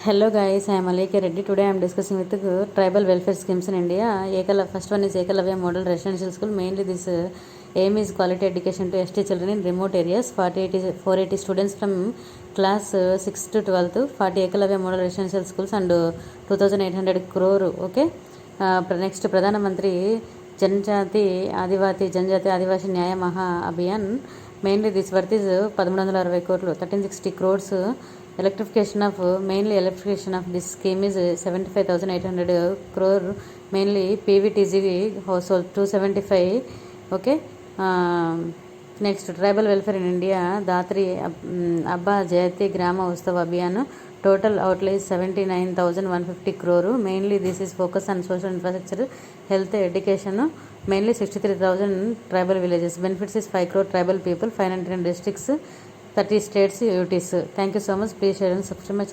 Hello guys, I am Alika Reddy. Today I am discussing with tribal welfare schemes in India. First one is Ekalavya Model Residential School. Mainly this aim is quality education to ST children in remote areas. 480 students from class 6 to 12th. 40 Ekalavya Model Residential Schools and 2,800 crore. Okay. Next Pradhana Mantri Janjati Adivasi Nyaya Maha Abhiyan. Mainly this worth is 1360 crore. 1360 crores. Mainly electrification of this scheme is 75,800 crore. Mainly PVTG household 275. Okay. Next tribal welfare in India. Datri Abba Jayati Grama Ustava Abhiyan. Total outlay is 79,150 crore. Mainly this is focus on social infrastructure, health, education. Mainly 63,000 tribal villages. Benefits is 5 crore tribal people, 509 districts, 30 states, UTs. Thank you so much. Please share and subscribe my channel.